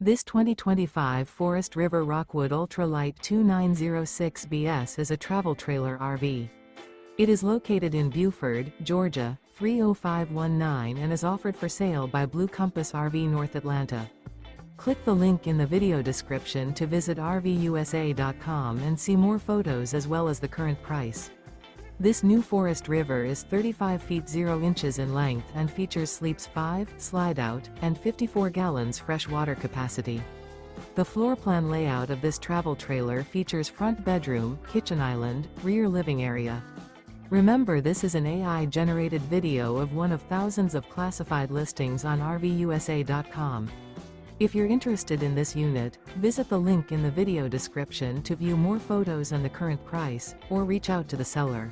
This 2025 Forest River Rockwood Ultralight 2906BS is a travel trailer RV. It is located in Buford, Georgia, 30519 and is offered for sale by Blue Compass RV North Atlanta. Click the link in the video description to visit RVUSA.com and see more photos as well as the current price. This new Forest River is 35 feet 0 inches in length and features sleeps 5, Slideout, and 54 gallons fresh water capacity. The floor plan layout of this travel trailer features front bedroom, kitchen island, rear living area. Remember, this is an AI-generated video of one of thousands of classified listings on RVUSA.com. If you're interested in this unit, visit the link in the video description to view more photos and the current price, or reach out to the seller.